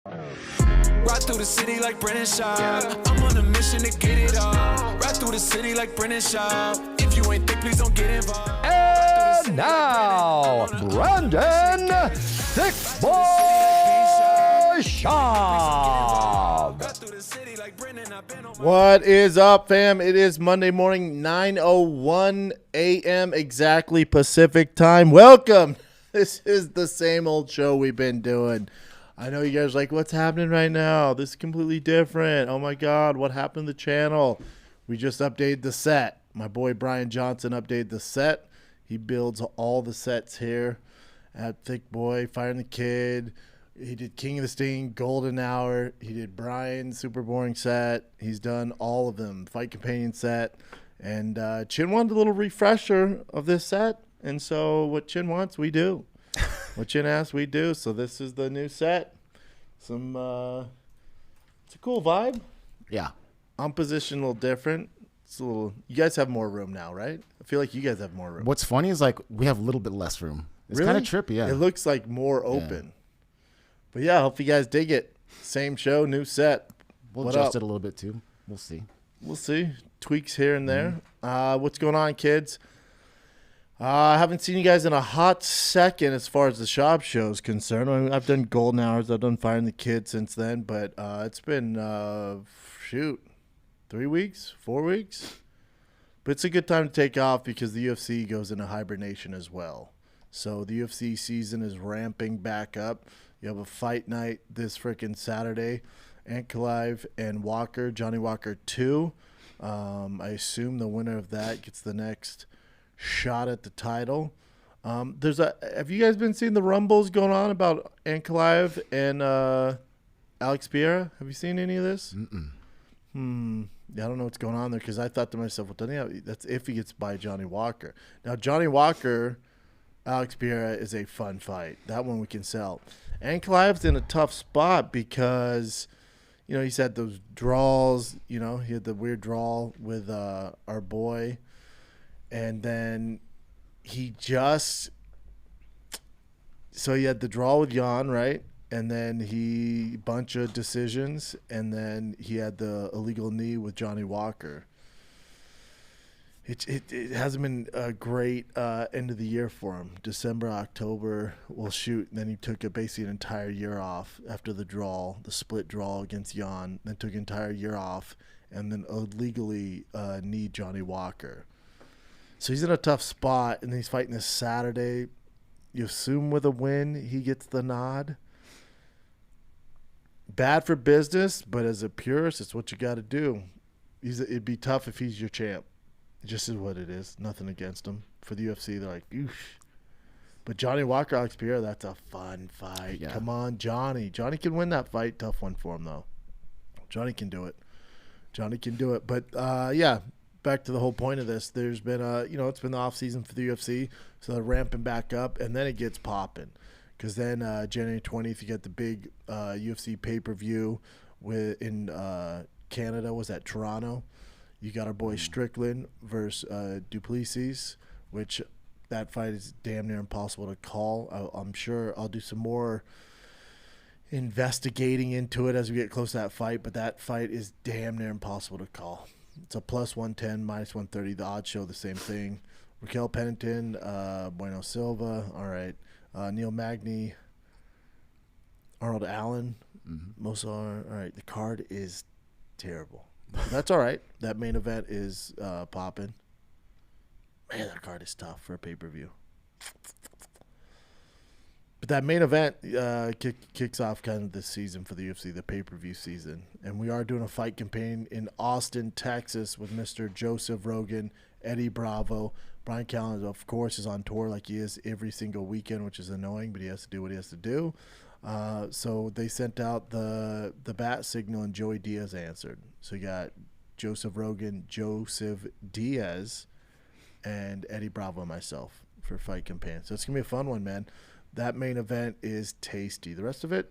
Ride through the city like Brennan Schaub. I'm on a mission to get it all. Ride through the city like Brennan Schaub. If you ain't thick, please don't get involved. And now, Brandon Thick Boy Schaub. What is up, fam? It is Monday morning, 9:01 a.m. exactly Pacific time. Welcome. This is the same old show we've been doing. I know you guys are like, what's happening right now? This is completely different. Oh my God, what happened to the channel? We just updated the set. My boy Brian Johnson updated the set. He builds all the sets here at Thick Boy, Firing the Kid. He did King of the Sting, Golden Hour. He did Brian's Super Boring set. He's done all of them, Fight Companion set. And Chin wanted a little refresher of this set. And so what Chin wants, we do. What Chin asks, we do. So this is the new set. It's a cool vibe. Yeah. I'm positioned a little different. It's a little. You guys have more room now, right? I feel like you guys have more room. What's funny is like we have a little bit less room. It's Really? kind of trippy, yeah. It looks like more open. But yeah, hope you guys dig it. Same show, new set. We'll What adjust up? it a little bit too. We'll see. We'll see. Tweaks here and there. What's going on, kids? I haven't seen you guys in a hot second as far as the Schaub show is concerned. I mean, I've done Golden Hours. I've done Firing the Kid since then. But it's been, 3 weeks, 4 weeks. But it's a good time to take off because the UFC goes into hibernation as well. So the UFC season is ramping back up. You have a fight night this freaking Saturday. Ankalaev and Walker, Johnny Walker 2. I assume the winner of that gets the next shot at the title. Have you guys been seeing the rumbles going on about Ankalaev and Alex Pereira? Have you seen any of this? Yeah, I don't know what's going on there because I thought to myself, well, that's if he gets by Johnny Walker. Now, Johnny Walker, Alex Pereira is a fun fight. That one we can sell. Ankalaev's in a tough spot because, he's had those draws. He had the weird draw with our boy. And then he had the draw with Jan, right? And then bunch of decisions, and then he had the illegal knee with Johnny Walker. It hasn't been a great end of the year for him. December, October, we'll shoot. And then he took basically an entire year off after the split draw against Jan. Then took an entire year off, and then illegally kneed Johnny Walker. So he's in a tough spot, and he's fighting this Saturday. You assume with a win, he gets the nod. Bad for business, but as a purist, it's what you got to do. It'd be tough if he's your champ. It just is what it is. Nothing against him. For the UFC, they're like, oof. But Johnny Walker, Alex Pereira, that's a fun fight. Yeah. Come on, Johnny. Johnny can win that fight. Tough one for him, though. Johnny can do it. But, yeah. Back to the whole point of this, there's been it's been the off season for the UFC, so they're ramping back up, and then it gets popping, because then January 20th you get the big UFC pay-per-view in Canada. Was that Toronto? You got our boy Strickland versus Duplessis, which that fight is damn near impossible to call. I'm sure I'll do some more investigating into it as we get close to that fight, but that fight is damn near impossible to call. It's a plus 110, minus 130. The odds show the same thing. Raquel Pennington, Bueno Silva, all right. Neil Magny, Arnold Allen, Mosar, all right. The card is terrible. That's all right. That main event is popping. Man, that card is tough for a pay-per-view. But that main event kicks off kind of this season for the UFC, the pay-per-view season. And we are doing a fight campaign in Austin, Texas with Mr. Joseph Rogan, Eddie Bravo. Brian Callen, of course, is on tour like he is every single weekend, which is annoying, but he has to do what he has to do. So they sent out the bat signal, and Joey Diaz answered. So you got Joseph Rogan, Joseph Diaz, and Eddie Bravo and myself for fight campaign. So it's going to be a fun one, man. That main event is tasty. The rest of it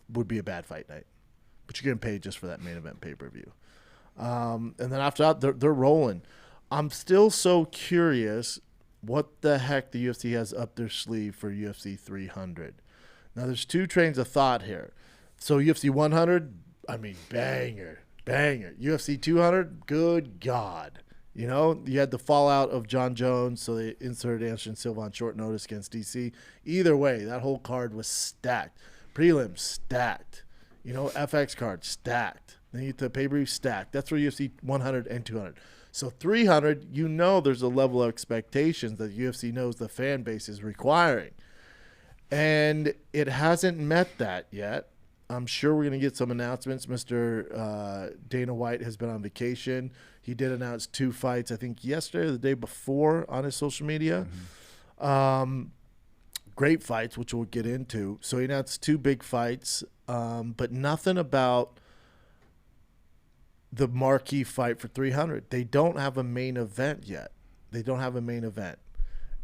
would be a bad fight night. But you're getting paid just for that main event pay-per-view. And then after that, they're rolling. I'm still so curious what the heck the UFC has up their sleeve for UFC 300. Now, there's two trains of thought here. So UFC 100, I mean, banger. UFC 200, good God. You know, you had the fallout of John Jones, so they inserted Anderson Silva on short notice against DC. Either way, that whole card was stacked. Prelims, stacked. You know, FX card, stacked. Then you get the pay-per-view, stacked. That's for UFC 100 and 200. So 300, you know there's a level of expectations that UFC knows the fan base is requiring. And it hasn't met that yet. I'm sure we're going to get some announcements. Mr. Dana White has been on vacation. He did announce 2 fights, I think yesterday or the day before, on his social media. Great fights, which we'll get into. So he announced 2 big fights, but nothing about the marquee fight for 300. They don't have a main event yet.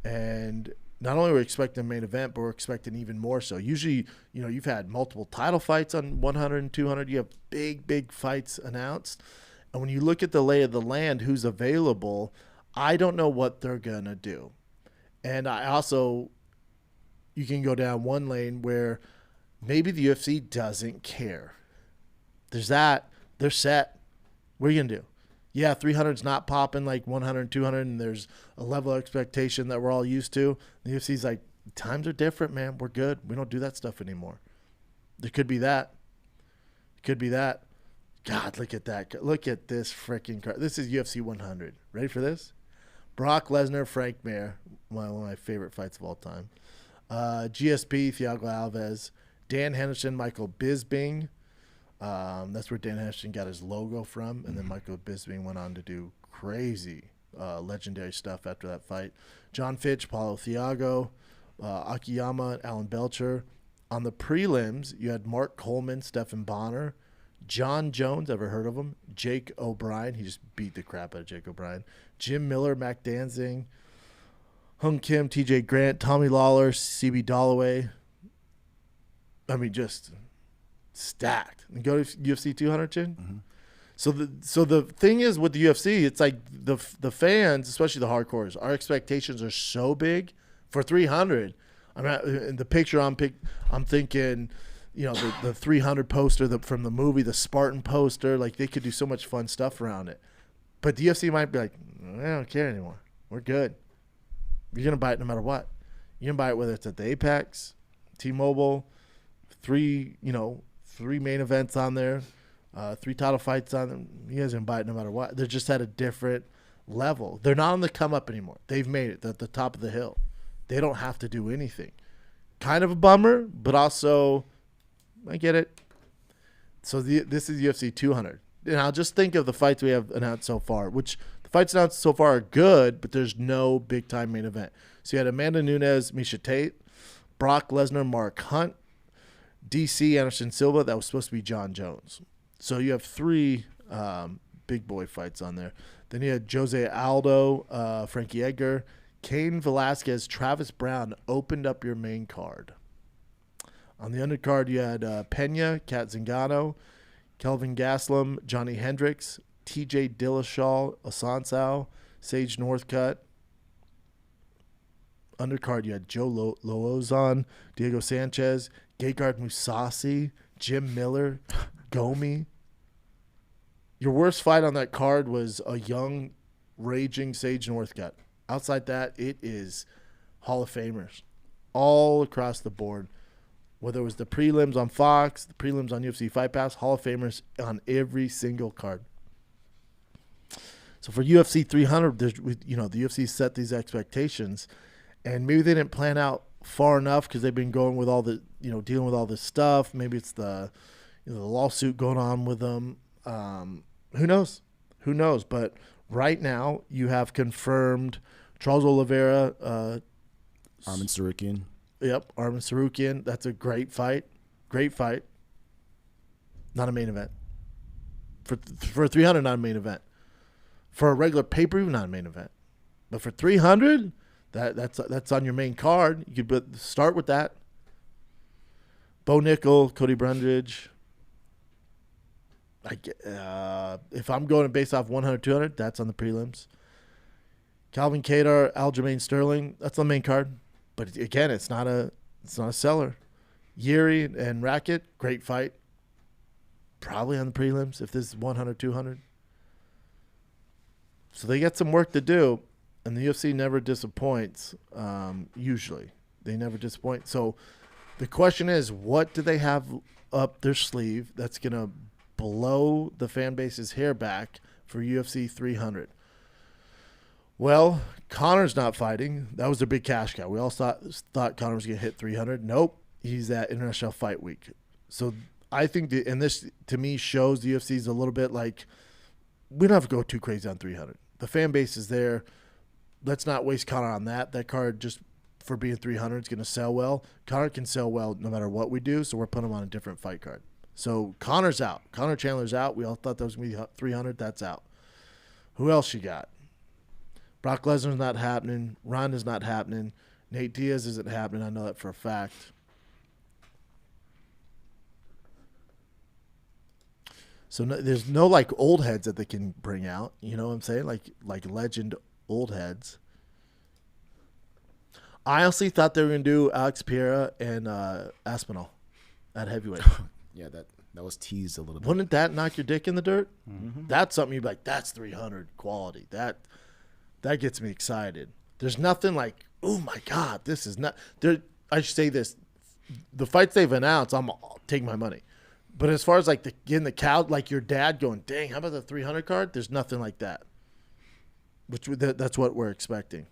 And not only are we expecting a main event, but we're expecting even more so. Usually, you know, you've had multiple title fights on 100 and 200. You have big fights announced. And when you look at the lay of the land, who's available, I don't know what they're going to do. And I also, you can go down one lane where maybe the UFC doesn't care. There's that. They're set. What are you going to do? Yeah, 300's not popping like 100 and 200, and there's a level of expectation that we're all used to. The UFC's like, times are different, man. We're good. We don't do that stuff anymore. There could be that. God, look at that. Look at this freaking card. This is UFC 100. Ready for this? Brock Lesnar, Frank Mir, one of my favorite fights of all time. GSP, Thiago Alves, Dan Henderson, Michael Bisping. That's where Dan Henderson got his logo from, and then Michael Bisping went on to do crazy, legendary stuff after that fight. John Fitch, Paulo Thiago, Akiyama, Alan Belcher. On the prelims, you had Mark Coleman, Stephan Bonner, John Jones, ever heard of him? Jake O'Brien, he just beat the crap out of Jake O'Brien. Jim Miller, Mac Danzig, Hung Kim, TJ Grant, Tommy Lawler, CB Dollaway. I mean, just stacked. And go to UFC 200, Chin. Mm-hmm. So the thing is with the UFC, it's like the fans, especially the hardcores, our expectations are so big for 300. I mean, in the picture I'm thinking, you know, the 300 poster from the movie, the Spartan poster, like they could do so much fun stuff around it. But the UFC might be like, I don't care anymore. We're good. You're gonna buy it no matter what. You're gonna buy it whether it's at the Apex, T-Mobile, 3 main events on there, 3 title fights on them. You guys are gonna buy it no matter what. They're just at a different level. They're not on the come up anymore. They've made it. They're at the top of the hill. They don't have to do anything. Kind of a bummer, but also I get it. So this is UFC 200. And I'll just think of the fights we have announced so far, which the fights announced so far are good, but there's no big-time main event. So you had Amanda Nunes, Miesha Tate, Brock Lesnar, Mark Hunt, DC, Anderson Silva. That was supposed to be John Jones. So you have 3 big boy fights on there. Then you had Jose Aldo, Frankie Edgar, Cain Velasquez, Travis Brown opened up your main card. On the undercard, you had Pena, Kat Zingano, Kelvin Gastelum, Johnny Hendricks, TJ Dillashaw, Assunção, Sage Northcutt. Undercard, you had Joe Loozon, Diego Sanchez, Gegard Mousasi, Jim Miller, Gomi. Your worst fight on that card was a young, raging Sage Northcutt. Outside that, it is Hall of Famers all across the board. Whether it was the prelims on Fox, the prelims on UFC Fight Pass, Hall of Famers on every single card. So for UFC 300, the UFC set these expectations, and maybe they didn't plan out far enough because they've been going with all the, dealing with all this stuff. Maybe it's the lawsuit going on with them. Who knows? But right now, you have confirmed Charles Oliveira, Arman Tsarukyan. Yep, Arman Tsarukyan. That's a great fight. Not a main event. For 300, not a main event. For a regular pay-per-view, not a main event. But for 300, that's on your main card. You could start with that. Bo Nickel, Cody Brundage. If I'm going based off 100, 200, that's on the prelims. Calvin Kattar, Aljamain Sterling, that's on the main card. But again, it's not a seller. Yuri and Rackett, great fight. Probably on the prelims if this is 100, 200. So they got some work to do, and the UFC never disappoints, usually. They never disappoint. So the question is, what do they have up their sleeve that's going to blow the fan base's hair back for UFC 300? Well, Conor's not fighting. That was their big cash cow. We all thought Conor was going to hit 300. Nope. He's at International Fight Week. So I think, and this to me shows the UFC is a little bit like, we don't have to go too crazy on 300. The fan base is there. Let's not waste Conor on that. That card just for being 300 is going to sell well. Conor can sell well no matter what we do, so we're putting him on a different fight card. So Conor's out. Conor Chandler's out. We all thought that was going to be 300. That's out. Who else you got? Brock Lesnar's not happening. Ronda's not happening. Nate Diaz isn't happening. I know that for a fact. So there's no like old heads that they can bring out. You know what I'm saying? Like legend old heads. I honestly thought they were going to do Alex Pereira and Aspinall at heavyweight. Yeah, that was teased a little bit. Wouldn't that knock your dick in the dirt? Mm-hmm. That's something you'd be like, that's 300 quality. That gets me excited. There's nothing like, oh my God, this is not. There. I should say this. The fights they've announced, I'll take my money. But as far as like getting the cow, like your dad going, dang, how about the 300 card? There's nothing like that. That's what we're expecting.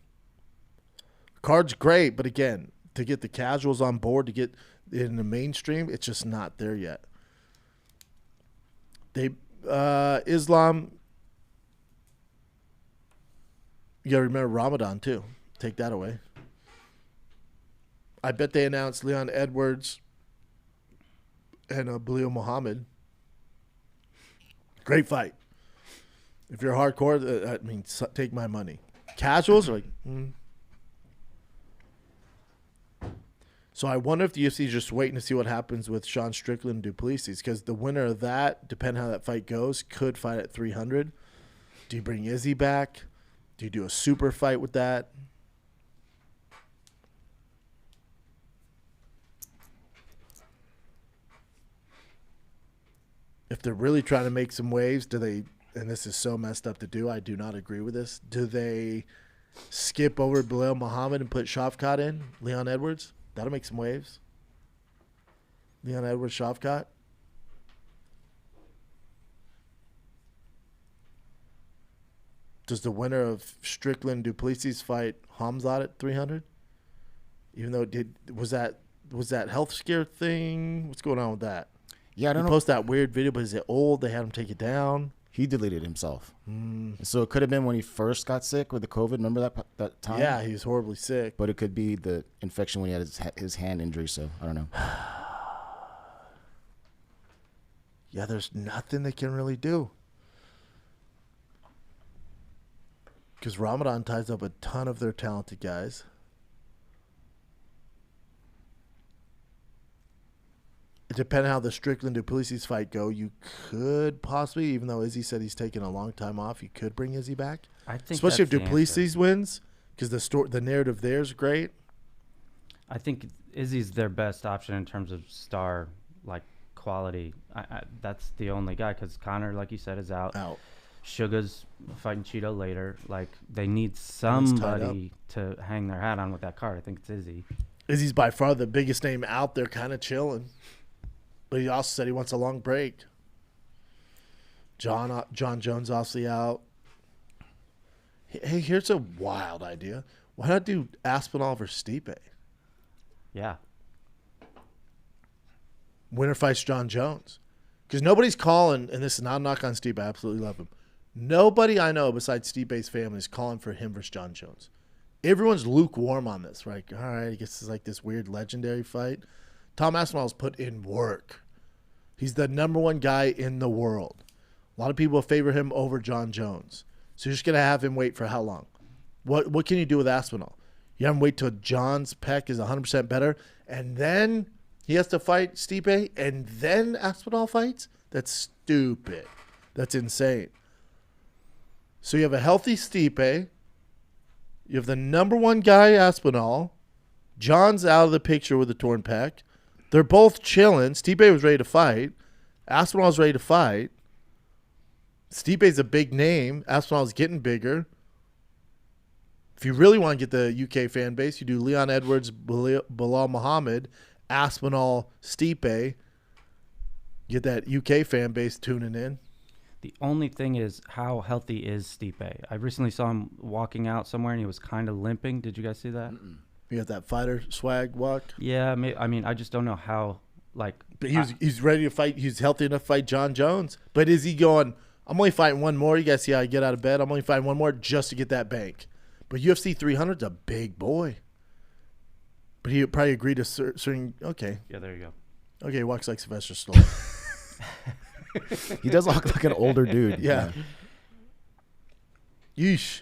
Card's great, but again, to get the casuals on board, to get in the mainstream, it's just not there yet. Islam, you gotta remember Ramadan too. Take that away. I bet they announced Leon Edwards and Belal Muhammad. Great fight. If you're hardcore, I mean, take my money. Casuals are like, So I wonder if the UFC is just waiting to see what happens with Sean Strickland and Duplessis, because the winner of that, depending how that fight goes, could fight at 300. Do you bring Izzy back? Do you do a super fight with that? If they're really trying to make some waves, do they, and this is so messed up to do, I do not agree with this, do they skip over Belal Muhammad and put Shavkat in, Leon Edwards? That'll make some waves. Leon Edwards, Shavkat. Does the winner of Strickland Duplessis fight Hamzat at 300? Even though was that health scare thing? What's going on with that? Yeah, I don't know. Post that weird video, but is it old? They had him take it down. He deleted himself. So it could have been when he first got sick with the COVID. Remember that time? Yeah, he was horribly sick. But it could be the infection when he had his hand injury. So I don't know. Yeah, there's nothing they can really do. Because Ramadan ties up a ton of their talented guys. Depending on how the Strickland Duplessis fight go, you could possibly, even though Izzy said he's taking a long time off, you could bring Izzy back. I think especially if that's the Duplessis answer. wins, because the narrative there is great. I think Izzy's their best option in terms of star like quality. That's the only guy, because Conor, like you said, is out. Sugar's fighting Cheeto later. Like, they need somebody to hang their hat on with that card. I think it's Izzy. Izzy's by far the biggest name out there, kind of chilling. But he also said he wants a long break. John Jones obviously out. Hey, here's a wild idea. Why not do Aspinall versus Stipe? Yeah. Winner fights John Jones. Because nobody's calling, and this is not a knock on Stipe, I absolutely love him. Nobody I know besides Stipe's family is calling for him versus John Jones. Everyone's lukewarm on this, right? All right, I guess it's like this weird legendary fight. Tom Aspinall's put in work. He's the number one guy in the world. A lot of people favor him over John Jones. So you're just going to have him wait for how long? What can you do with Aspinall? You have him wait till John's pec is 100% better, and then he has to fight Stipe, and then Aspinall fights? That's stupid. That's insane. So you have a healthy Stipe. You have the number one guy, Aspinall. John's out of the picture with a torn pec. They're both chilling. Stipe was ready to fight. Aspinall's ready to fight. Stipe's a big name. Aspinall's getting bigger. If you really want to get the UK fan base, you do Leon Edwards, Bilal Muhammad, Aspinall, Stipe. Get that UK fan base tuning in. The only thing is, how healthy is Stipe? I recently saw him walking out somewhere, and he was kind of limping. Did you guys see that? You got that fighter swag walk? Yeah, I mean, I just don't know how, like... But he's ready to fight. He's healthy enough to fight John Jones. But is he going, I'm only fighting one more. You guys see how I get out of bed? I'm only fighting one more just to get that bank. But UFC 300's a big boy. But he would probably agree to certain... Okay. Yeah, there you go. Okay, he walks like Sylvester Stallone. He does look like an older dude. Yeah. Yeesh.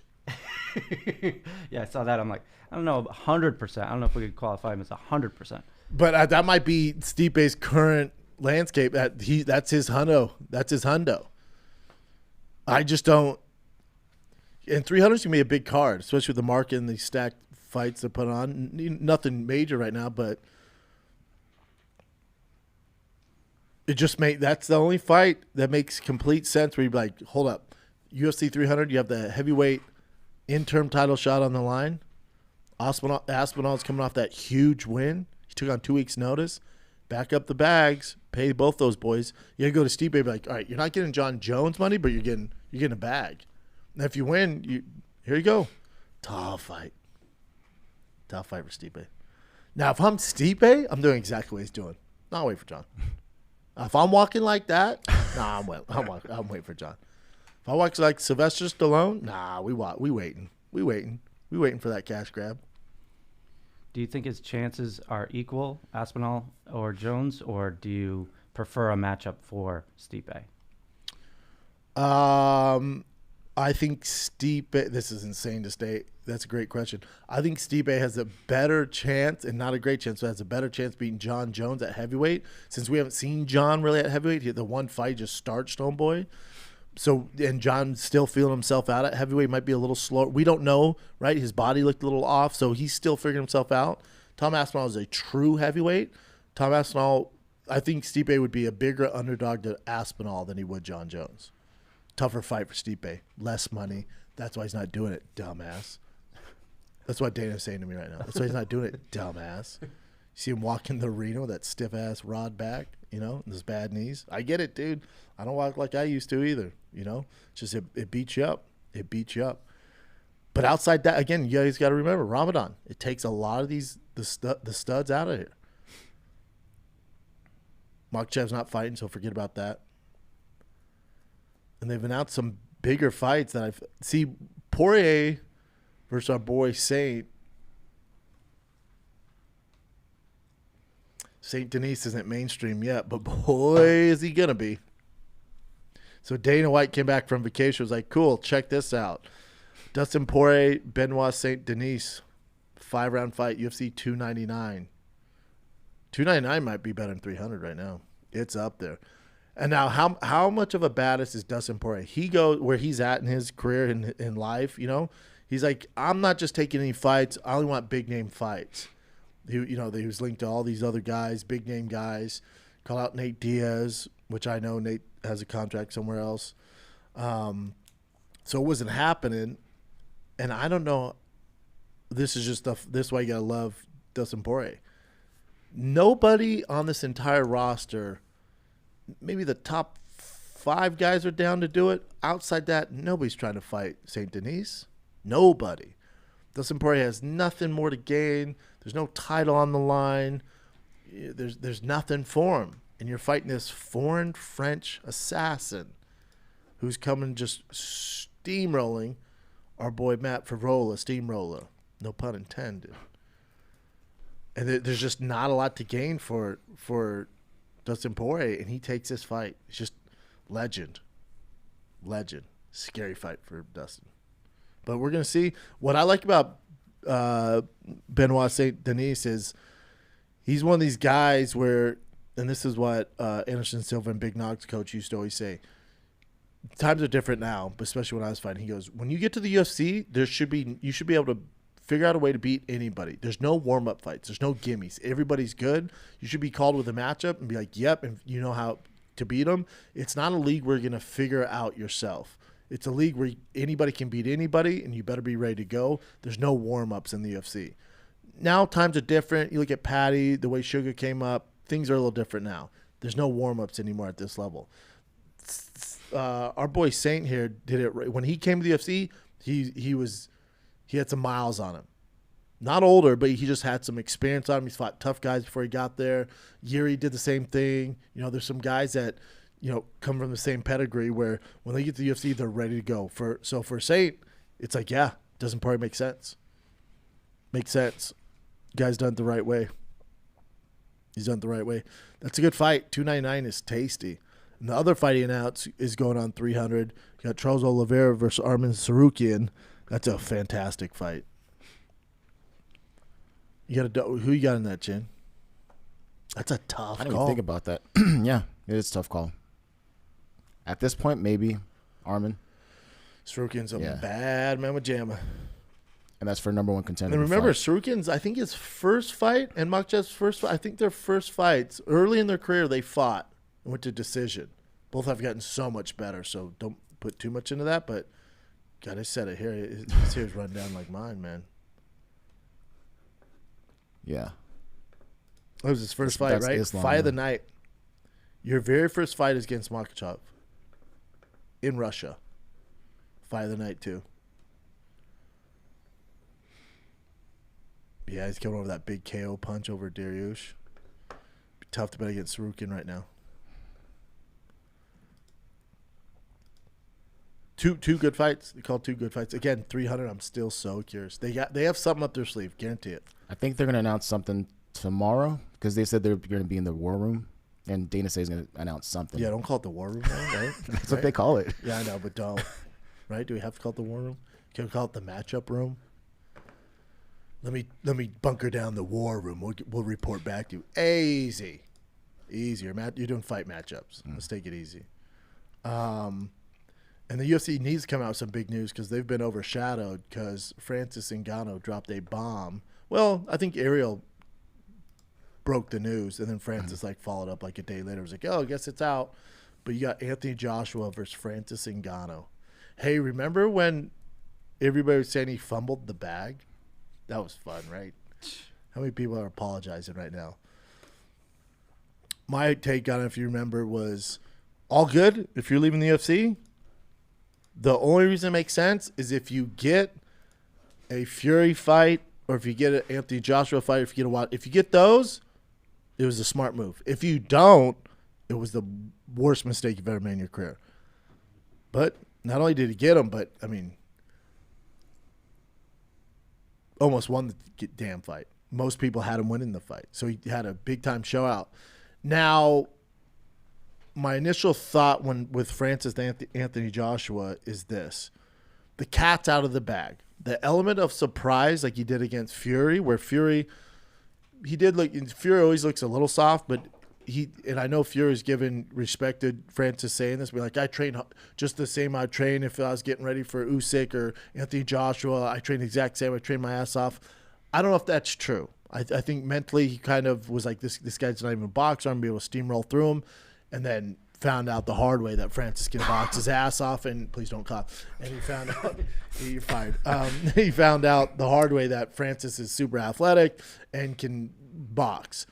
Yeah, I saw that. I'm like, I don't know, 100%. I don't know if we could qualify him as 100%. But that might be Stipe's current landscape. That's his hundo. That's his hundo. I just don't. And 300's gonna be a big card, especially with the market and the stacked fights they put on. Nothing major right now, but it just that's the only fight that makes complete sense. Where you're like, hold up, UFC 300, you have the heavyweight interim title shot on the line. Aspinall's coming off that huge win. He took on 2 weeks' notice. Back up the bags, pay both those boys. You gotta go to Stipe, be like, all right, you're not getting John Jones money, but you're getting a bag. And if you win, here you go. Tough fight for Stipe. Now, if I'm Stipe, I'm doing exactly what he's doing. Not wait for John. If I'm walking like that, nah, I'm waiting for John. If I walk like Sylvester Stallone, nah, we waiting for that cash grab. Do you think his chances are equal, Aspinall or Jones, or do you prefer a matchup for Stipe? I think Stipe, this is insane to state. That's a great question. I think Stipe has a better chance, and not a great chance, but has a better chance beating John Jones at heavyweight. Since we haven't seen John really at heavyweight, he had the one fight just starched homeboy. So, and John's still feeling himself out at heavyweight. Might be a little slower. We don't know, right? His body looked a little off, so he's still figuring himself out. Tom Aspinall is a true heavyweight. Tom Aspinall, I think Stipe would be a bigger underdog to Aspinall than he would John Jones. Tougher fight for Stipe. Less money. That's why he's not doing it, dumbass. That's what Dana's saying to me right now. That's why he's not doing it, dumbass. You see him walk in the arena with that stiff-ass rod back, and his bad knees. I get it, dude. I don't walk like I used to either, Just it beats you up. It beats you up. But outside that, again, you guys got to remember, Ramadan. It takes a lot of the studs out of here. Makhachev's not fighting, so forget about that. And they've announced some bigger fights that I've see Poirier versus our boy Saint-Denis isn't mainstream yet, but boy, is he going to be. So Dana White came back from vacation, was like, cool, check this out. Dustin Poirier, Benoit Saint-Denis, 5-round fight, UFC 299. 299 might be better than 300 right now. It's up there. And now how much of a badass is Dustin Poirier? He goes where he's at in his career, in life, He's like, I'm not just taking any fights. I only want big-name fights. He was linked to all these other guys, big-name guys. Call out Nate Diaz, which I know Nate has a contract somewhere else. So it wasn't happening. And I don't know. This is just this is why you got to love Dustin Poirier. Nobody on this entire roster, maybe the top 5 guys are down to do it. Outside that, nobody's trying to fight Saint-Denis. Nobody. Dustin Poirier has nothing more to gain. There's no title on the line. There's nothing for him. And you're fighting this foreign French assassin who's coming just steamrolling our boy Matt Favola, steamroller. No pun intended. And there's just not a lot to gain for Dustin Poirier, and he takes this fight. It's just legend. Scary fight for Dustin. But we're going to see. What I like about Benoit Saint-Denis is he's one of these guys where, and this is what Anderson Silva and Big Nog's coach used to always say, times are different now, but especially when I was fighting. He goes, when you get to the UFC, you should be able to figure out a way to beat anybody. There's no warm-up fights. There's no gimmies. Everybody's good. You should be called with a matchup and be like, yep, and you know how to beat them. It's not a league where you're going to figure out yourself. It's a league where anybody can beat anybody, and you better be ready to go. There's no warm-ups in the UFC. Now times are different. You look at Patty, the way Sugar came up, things are a little different now. There's no warm-ups anymore at this level. Our boy Saint here did it right. When he came to the UFC, he had some miles on him. Not older, but he just had some experience on him. He's fought tough guys before he got there. Yuri did the same thing. You know, there's some guys that, you know, come from the same pedigree where when they get to the UFC, they're ready to go. So for Saint, it's like, yeah, doesn't probably make sense. Makes sense. Guy's done it the right way. He's done it the right way. That's a good fight. 299 is tasty. And the other fight he announced is going on 300. You got Charles Oliveira versus Arman Tsarukyan. That's a fantastic fight. Who you got in that, Chin? That's a tough call. I didn't even think about that. Yeah, it is a tough call. At this point, maybe Armen. Tsarukyan's a bad mamma jamma. And that's for number one contender. And remember, Tsarukyan's, I think his first fight and Makhachev's first fight, I think their first fights, early in their career, they fought and went to decision. Both have gotten so much better, so don't put too much into that. But, God, I said it here. His hair's run down like mine, man. Yeah. That was his first fight, right? Islam, fight of the night. Your very first fight is against Makhachev in Russia. Fight of the night, too. Yeah, he's coming over that big KO punch over Dariush. Be tough to bet against Tsarukyan right now. Two good fights. They call 2 good fights. Again, 300. I'm still so curious. They have something up their sleeve. Guarantee it. I think they're going to announce something tomorrow because they said they're going to be in the war room, and Dana says he's going to announce something. Yeah, don't call it the war room, though, right? That's what they call it. Yeah, I know, but don't. Right? Do we have to call it the war room? Can we call it the matchup room? Let me bunker down the war room. We'll report back to you. Easy. Easier. You're doing fight matchups. Let's take it easy. And the UFC needs to come out with some big news because they've been overshadowed because Francis Ngannou dropped a bomb. Well, I think Ariel broke the news, and then Francis followed up like a day later. It was like, oh, I guess it's out. But you got Anthony Joshua versus Francis Ngannou. Hey, remember when everybody was saying he fumbled the bag? That was fun, right? How many people are apologizing right now? My take on it, if you remember, was all good if you're leaving the UFC. The only reason it makes sense is if you get a Fury fight or if you get an Anthony Joshua fight, if you get those, it was a smart move. If you don't, it was the worst mistake you've ever made in your career. But not only did he get them, but, I mean, almost won the damn fight. Most people had him winning the fight. So he had a big-time show out. Now, my initial thought with Francis Anthony Joshua is this. The cat's out of the bag. The element of surprise like he did against Fury, where Fury always looks a little soft, but and I know Fury's given respect to Francis saying this, but like, I train just the same I'd train if I was getting ready for Usyk or Anthony Joshua. I train the exact same. I train my ass off. I don't know if that's true. I think mentally he kind of was like, this guy's not even a boxer. I'm going to be able to steamroll through him. And then found out the hard way that Francis can box his ass off, and please don't cough. And he found out you're fired. He found out the hard way that Francis is super athletic and can box.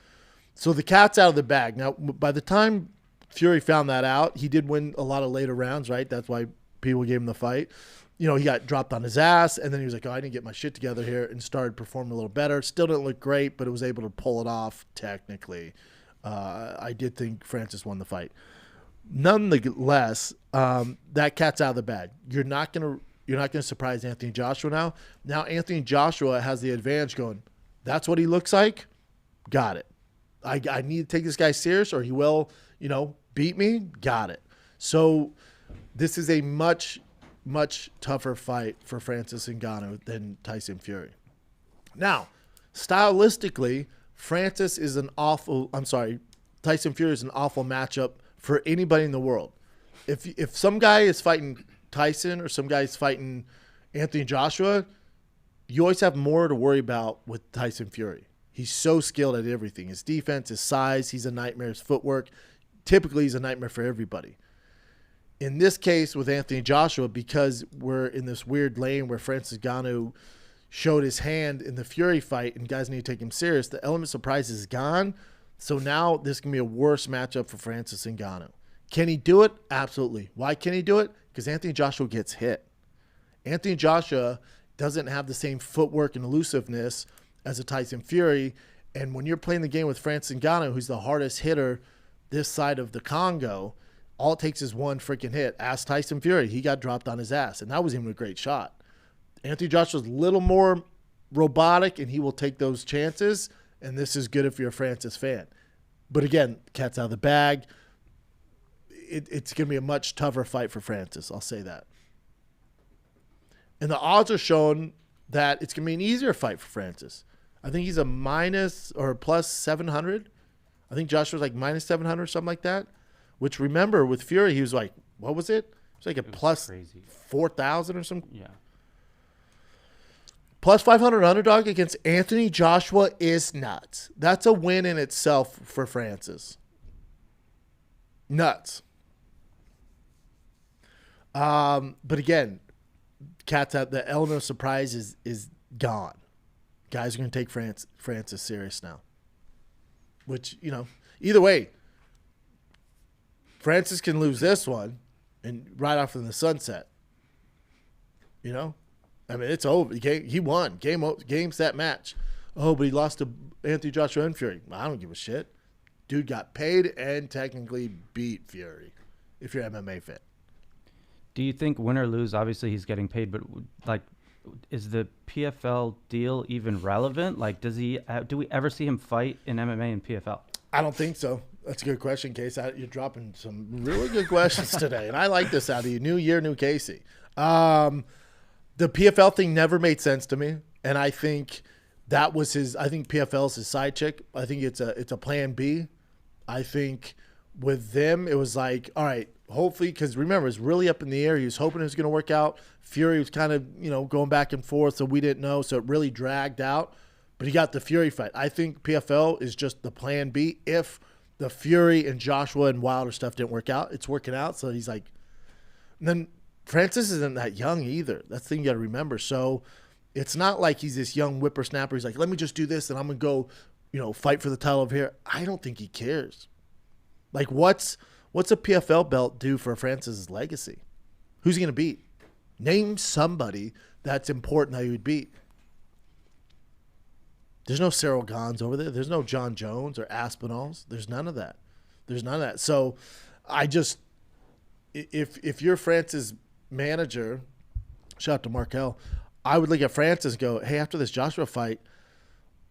So the cat's out of the bag. Now, by the time Fury found that out, he did win a lot of later rounds, right? That's why people gave him the fight. You know, he got dropped on his ass, and then he was like, oh, I didn't get my shit together here, and started performing a little better. Still didn't look great, but it was able to pull it off technically. I did think Francis won the fight. Nonetheless, that cat's out of the bag. You're not gonna surprise Anthony Joshua now. Now Anthony Joshua has the advantage going, that's what he looks like? Got it. I need to take this guy serious or he will, beat me? Got it. So this is a much, much tougher fight for Francis Ngannou than Tyson Fury. Now, stylistically, Tyson Fury is an awful matchup for anybody in the world. If some guy is fighting Tyson or some guy is fighting Anthony Joshua, you always have more to worry about with Tyson Fury. He's so skilled at everything. His defense, his size, he's a nightmare. His footwork, typically he's a nightmare for everybody. In this case with Anthony Joshua, because we're in this weird lane where Francis Ngannou showed his hand in the Fury fight and guys need to take him serious, the element of surprise is gone. So now this can be a worse matchup for Francis Ngannou. Can he do it? Absolutely. Why can he do it? Because Anthony Joshua gets hit. Anthony Joshua doesn't have the same footwork and elusiveness as a Tyson Fury. And when you're playing the game with Francis Ngannou, who's the hardest hitter this side of the Congo, all it takes is one freaking hit. Ask Tyson Fury. He got dropped on his ass, and that was even a great shot. Anthony Joshua's a little more robotic, and he will take those chances, and this is good if you're a Francis fan. But again, cat's out of the bag. It's going to be a much tougher fight for Francis. I'll say that. And the odds are showing that it's going to be an easier fight for Francis. I think he's a minus or plus 700. I think Joshua's like minus 700, something like that. Which, remember, with Fury, he was like, what was it? It was like a plus 4,000 or something. Yeah. Plus 500 underdog against Anthony Joshua is nuts. That's a win in itself for Francis. Nuts. But again, cat's out. The element of surprise is gone. Guys are going to take Francis serious now. Which, either way, Francis can lose this one and ride off in the sunset. I mean, it's over. He won. Game, set, match. Oh, but he lost to Anthony Joshua and Fury. I don't give a shit. Dude got paid and technically beat Fury, if you're MMA fan. Do you think win or lose, obviously he's getting paid, but is the PFL deal even relevant? Do we ever see him fight in MMA and PFL? I don't think so. That's a good question, Casey. You're dropping some really good questions today, and I like this out of you. New year, new Casey. The PFL thing never made sense to me, and I think that was I think PFL is his side chick. I think it's a plan B. I think with them, it was like, all right, hopefully, because remember, it's really up in the air. He was hoping it was going to work out. Fury was kind of, going back and forth, so we didn't know, so it really dragged out. But he got the Fury fight. I think PFL is just the plan B. If the Fury and Joshua and Wilder stuff didn't work out, it's working out. So he's like, and then Francis isn't that young either. That's the thing you got to remember. So it's not like he's this young whippersnapper. He's like, let me just do this and I'm going to go, fight for the title over here. I don't think he cares. Like, what's a PFL belt do for Francis's legacy? Who's he going to beat? Name somebody that's important that he would beat. There's no Cyril Gans over there. There's no John Jones or Aspinalls. There's none of that. So I just, if you're Francis' manager, shout out to Markel, I would look at Francis and go, hey, after this Joshua fight,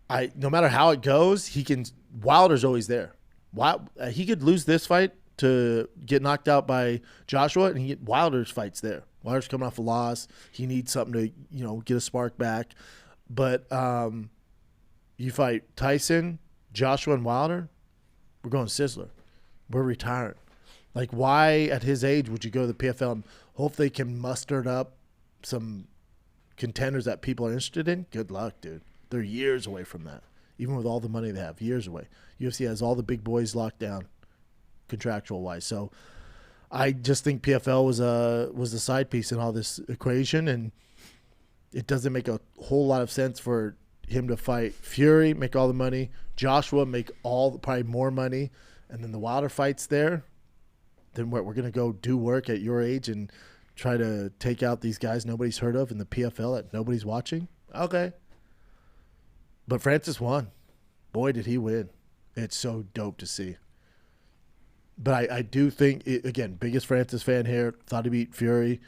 no matter how it goes, Wilder's always there. He could lose this fight to get knocked out by Joshua, and Wilder's fight's there. Wilder's coming off a loss. He needs something to, get a spark back. But you fight Tyson, Joshua, and Wilder, we're going Sizzler. We're retiring. Like, why at his age would you go to the PFL and hope they can muster up some contenders that people are interested in? Good luck, dude. They're years away from that. Even with all the money they have, years away. UFC has all the big boys locked down, contractual-wise. So I just think PFL was a side piece in all this equation, and it doesn't make a whole lot of sense for him to fight Fury, make all the money, Joshua make probably more money, and then the Wilder fight's there. Then what, we're going to go do work at your age and try to take out these guys nobody's heard of in the PFL that nobody's watching? Okay. But Francis won. Boy, did he win. It's so dope to see. But I do think, again, biggest Francis fan here, thought he beat Fury.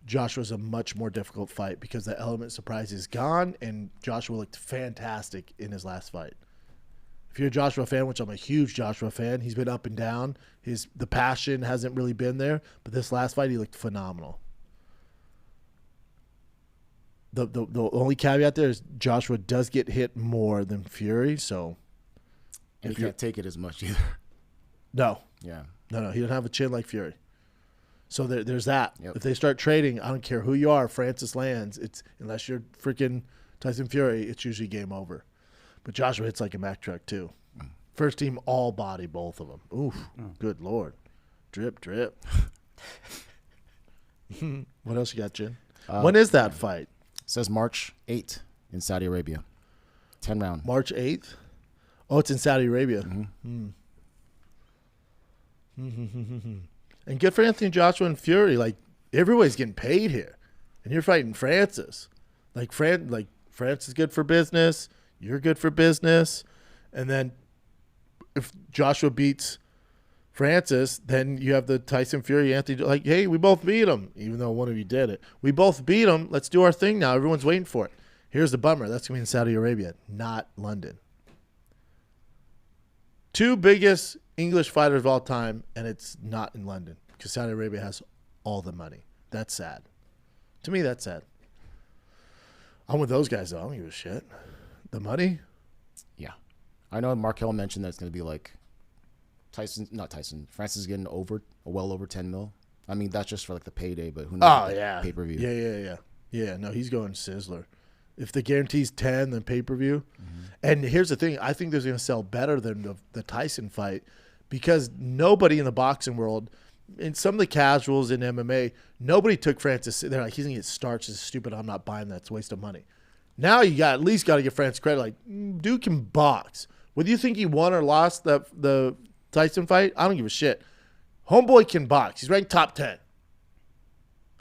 Joshua's a much more difficult fight because the element of surprise is gone, and Joshua looked fantastic in his last fight. If you're a Joshua fan, which I'm a huge Joshua fan, he's been up and down. The passion hasn't really been there, but this last fight, he looked phenomenal. The only caveat there is Joshua does get hit more than Fury, so. And he can't take it as much either. No. Yeah. No, he doesn't have a chin like Fury. So there's that. Yep. If they start trading, I don't care who you are, Francis lands. It's unless you're freaking Tyson Fury, it's usually game over. But Joshua hits like a Mack truck too. First team all body, both of them. Oof, good Lord. Drip, drip. What else you got, Jen? When is that fight? It says March 8th in Saudi Arabia. 10 round. March 8th? Oh, it's in Saudi Arabia. And good for Anthony Joshua and Fury. Like, everybody's getting paid here. And you're fighting Francis. Like, France is good for business. You're good for business. And then if Joshua beats Francis, then you have the Tyson Fury, Anthony. Like, hey, we both beat him, even though one of you did it. We both beat him. Let's do our thing now. Everyone's waiting for it. Here's the bummer. That's going to be in Saudi Arabia, not London. 2 biggest English fighters of all time, and it's not in London because Saudi Arabia has all the money. That's sad. To me, that's sad. I'm with those guys, though. I don't give a shit. The money? Yeah. I know Markel mentioned that it's going to be like Francis is getting well over 10 mil. I mean, that's just for like the payday, but who knows? Oh, yeah. Pay-per-view. Yeah. Yeah, no, he's going Sizzler. If the guarantee's 10, then pay-per-view. And here's the thing. I think they're going to sell better than the Tyson fight because nobody in the boxing world, and some of the casuals in MMA, nobody took Francis. They're like, he's going to get starched. This is stupid. I'm not buying that. It's a waste of money. Now you at least got to give Francis credit. Like, dude can box. Whether you think he won or lost the Tyson fight, I don't give a shit. Homeboy can box. He's ranked top 10.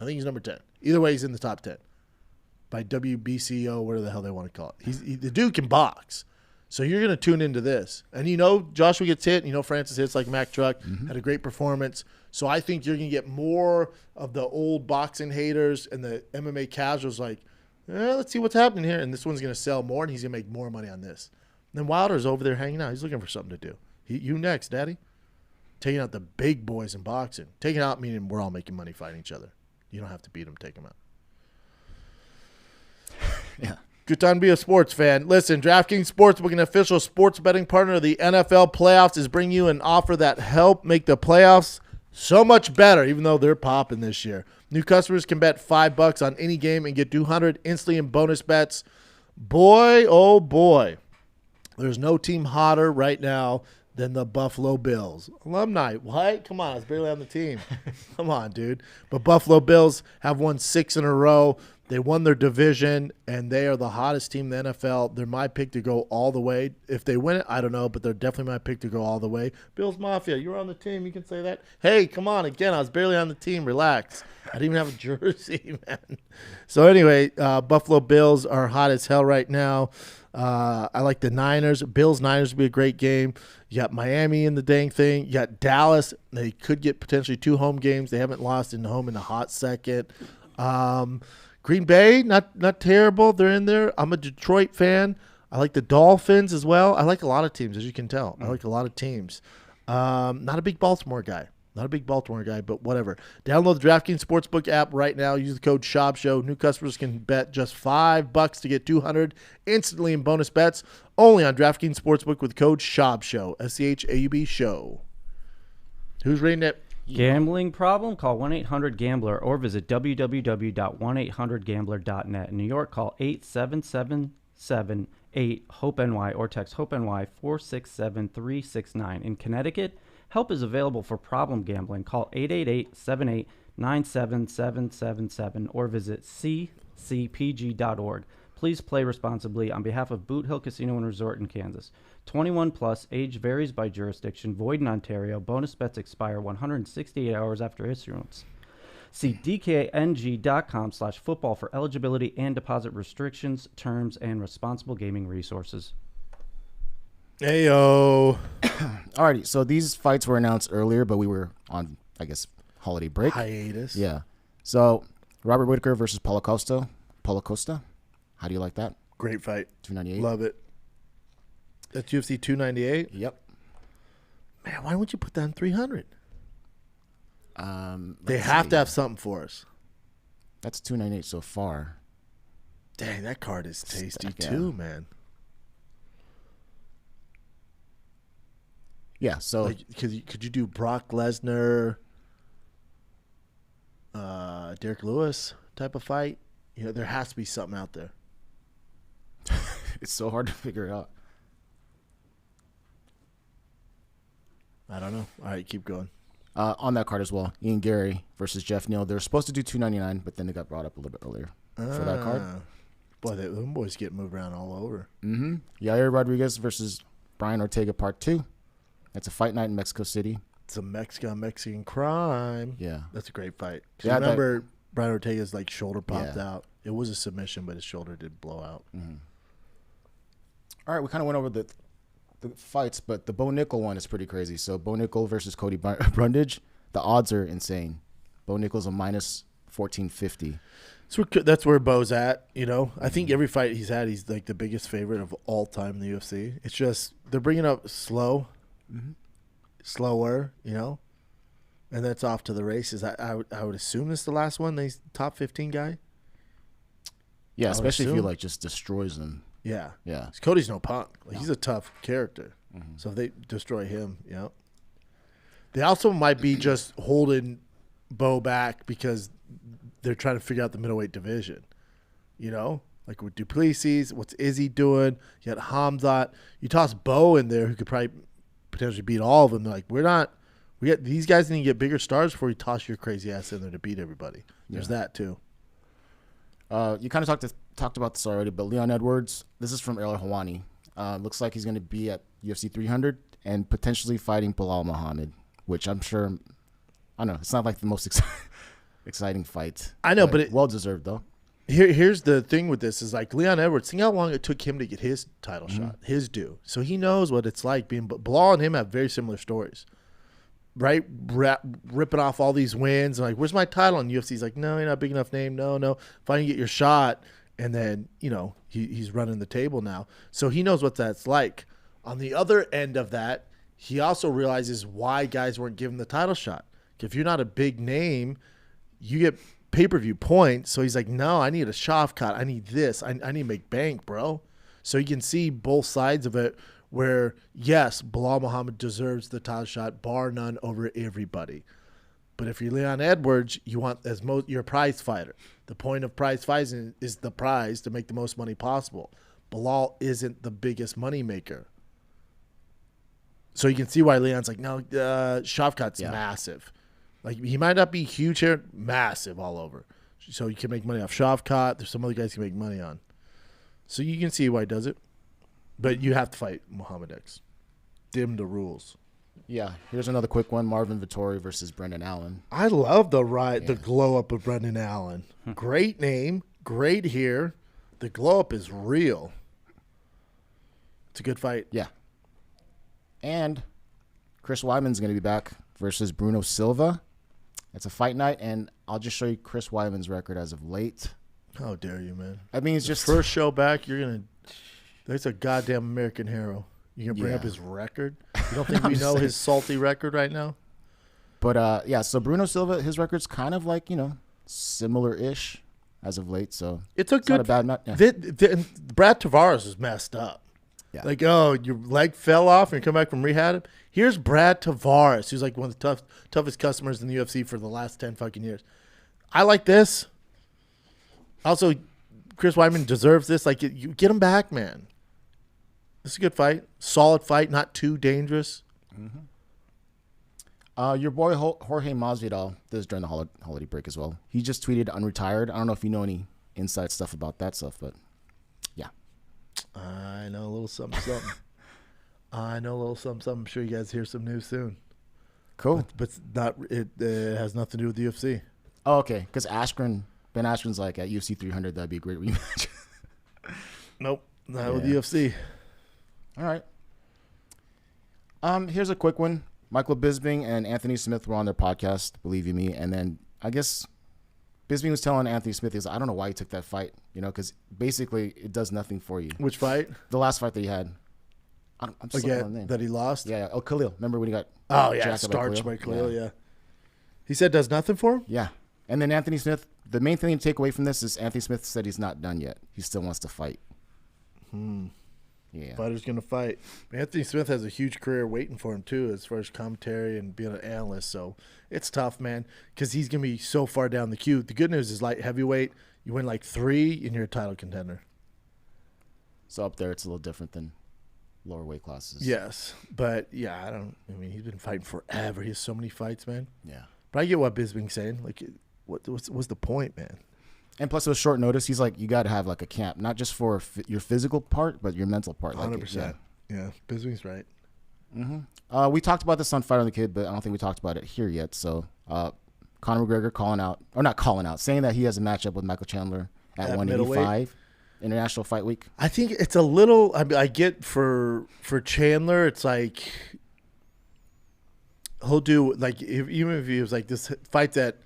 I think he's number 10. Either way, he's in the top 10. By WBCO, whatever the hell they want to call it. The dude can box. So you're going to tune into this. And you know Joshua gets hit. You know Francis hits like Mack Truck. Had a great performance. So I think you're going to get more of the old boxing haters and the MMA casuals like, let's see what's happening here. And this one's going to sell more, and he's going to make more money on this. And then Wilder's over there hanging out. He's looking for something to do. You next, Daddy. Taking out the big boys in boxing. Taking out meaning we're all making money fighting each other. You don't have to beat them, take them out. Yeah. Good time to be a sports fan. Listen, DraftKings Sportsbook, an official sports betting partner of the NFL playoffs, is bringing you an offer that help make the playoffs so much better, even though they're popping this year. New customers can bet $5 on any game and get $200 instantly in bonus bets. Boy, oh boy, there's no team hotter right now than the Buffalo Bills. Alumni, what? Come on, I was barely on the team. Come on, dude. But Buffalo Bills have won 6 in a row. They won their division, and they are the hottest team in the NFL. They're my pick to go all the way. If they win it, I don't know, but they're definitely my pick to go all the way. Bills Mafia, you were on the team. You can say that. Hey, come on. Again, I was barely on the team. Relax. I didn't even have a jersey, man. So anyway, Buffalo Bills are hot as hell right now. I like the Niners. Bills-Niners would be a great game. You got Miami in the dang thing. You got Dallas. They could get potentially 2 home games. They haven't lost in home in a hot second. Green Bay, not terrible. They're in there. I'm a Detroit fan. I like the Dolphins as well. I like a lot of teams, as you can tell. I like a lot of teams. Not a big Baltimore guy. But whatever. Download the DraftKings Sportsbook app right now. Use the code SHOW. New customers can bet just $5 to get $200 instantly in bonus bets. Only on DraftKings Sportsbook with code SHOW. SCHAUB show. Who's rating it? Gambling problem? Call 1-800-GAMBLER or visit www.1800gambler.net. In New York, call 877-78-HOPE-NY or text HOPE-NY 467-369. In Connecticut, help is available for problem gambling. Call 888-78-97777 or visit ccpg.org. Please play responsibly on behalf of Boot Hill Casino and Resort in Kansas. 21 plus, age varies by jurisdiction, void in Ontario. Bonus bets expire 168 hours after issuance. See dkng.com/football for eligibility and deposit restrictions, terms, and responsible gaming resources. Ayo. Alrighty, so these fights were announced earlier, but we were on, I guess, holiday break. Hiatus. Yeah. So, Robert Whittaker versus Paulo Costa. How do you like that? Great fight. 298. Love it. That's UFC 298? Yep. Man, why wouldn't you put that in 300? They let's have see. to have something for us. That's 298 so far. Dang, that card is tasty Stack, yeah. too, man. Yeah, so Like, could you do Brock Lesnar, Derek Lewis type of fight. There has to be something out there. It's so hard to figure it out. I don't know. All right, keep going. On that card as well, Ian Gary versus Jeff Neal. They were supposed to do 299, but then it got brought up a little bit earlier for that card. Boy, them boys get moved around all over. Mm-hmm. Yair Rodriguez versus Brian Ortega Part 2. That's a fight night in Mexico City. It's a Mexican crime. Yeah. That's a great fight. Yeah, remember Brian Ortega's shoulder popped out. It was a submission, but his shoulder did blow out. Mm-hmm. All right, we kind of went over the fights, but the Bo Nickel one is pretty crazy. So Bo Nickel versus Cody Brundage, the odds are insane. Bo Nickel's a minus 1450. So that's where Bo's at. I think every fight he's had, he's the biggest favorite of all time in the UFC. It's just they're bringing up slower, and that's off to the races. I would assume this is the last one. He's top 15 guy. Yeah, especially if you just destroys them. Yeah. Yeah. Cody's no punk. He's a tough character. Mm-hmm. So if they destroy him, they also might be just holding Bo back because they're trying to figure out the middleweight division. With Duplessis, what's Izzy doing? You got Hamzat. You toss Bo in there, who could probably potentially beat all of them. They're we got these guys need to get bigger stars before you toss your crazy ass in there to beat everybody. There's that too. You kind of talked about this already, but Leon Edwards, this is from Errol Hawani. Looks like he's going to be at UFC 300 and potentially fighting Bilal Muhammad, which I'm sure, I don't know, it's not the most exciting fight. I know, but well deserved though. Here's the thing with this is Leon Edwards, think how long it took him to get his title shot, his due. So he knows what it's like being, Bilal and him have very similar stories. Right, ripping off all these wins, and where's my title? And UFC's no, you're not a big enough name. No. Finally get your shot, and then he's running the table now, so he knows what that's like. On the other end of that, he also realizes why guys weren't given the title shot. If you're not a big name, you get pay-per-view points. So he's no, I need a Schaub cut. I need this. I need to make bank, bro. So you can see both sides of it. Where, yes, Bilal Muhammad deserves the title shot, bar none, over everybody. But if you're Leon Edwards, you want you're a prize fighter. The point of prize fighting is the prize to make the most money possible. Bilal isn't the biggest money maker. So you can see why Leon's no, Shavkat's massive. He might not be huge here, massive all over. So you can make money off Shavkat. There's some other guys you can make money on. So you can see why he does it. But you have to fight Muhammad X. Dim the rules. Yeah. Here's another quick one. Marvin Vettori versus Brendan Allen. I love the glow up of Brendan Allen. Great name. Great here. The glow up is real. It's a good fight. Yeah. And Chris Weidman's going to be back versus Bruno Silva. It's a fight night, and I'll just show you Chris Weidman's record as of late. How dare you, man. I mean, it's just first show back, you're going to... There's a goddamn American hero. You can bring up his record? You don't think we know his salty record right now? But, so Bruno Silva, his record's kind of similar-ish as of late. So it's good, not a bad match. Yeah. Brad Tavares is messed up. Yeah. Your leg fell off and you come back from rehab. Here's Brad Tavares, who's one of the toughest customers in the UFC for the last 10 fucking years. I like this. Also, Chris Weidman deserves this. You get him back, man. This is a good fight. Solid fight, not too dangerous. Mm-hmm. Your boy Jorge Masvidal, this is during the holiday break as well. He just tweeted unretired. I don't know if you know any inside stuff about that stuff, but yeah. I know a little something, something. I'm sure you guys hear some news soon. Cool. But it has nothing to do with the UFC. Oh, okay. Because Ben Askren's at UFC 300, that'd be a great rematch. Nope. Not with the UFC. All right. Here's a quick one. Michael Bisping and Anthony Smith were on their podcast, Believe You Me, and then I guess Bisping was telling Anthony Smith, I don't know why he took that fight, because basically it does nothing for you. Which fight? The last fight that he had. I'm just looking at the name. That he lost? Yeah. Oh, Khalil. Remember when he got starched by Khalil, yeah. He said does nothing for him? Yeah. And then Anthony Smith, the main thing to take away from this is Anthony Smith said he's not done yet. He still wants to fight. Yeah. Fighter's going to fight. Anthony Smith has a huge career waiting for him, too, as far as commentary and being an analyst. So it's tough, man, because he's going to be so far down the queue. The good news is light heavyweight, you win like 3 and you're a title contender. So up there, it's a little different than lower weight classes. Yes. But, yeah, I mean, he's been fighting forever. He has so many fights, man. Yeah. But I get what Bisping's saying. Like, what's the point, man? And plus, it was short notice. He's like, you got to have like a camp, not just for your physical part, but your mental part. 100%. Yeah, Bisping's right. Mm-hmm. We talked about this on Fight on the Kid, but I don't think we talked about it here yet. So, Conor McGregor saying that he has a matchup with Michael Chandler at 185, International Fight Week. I think it's a little. I mean, I get for Chandler, it's like he'll do like even if he was like this fight at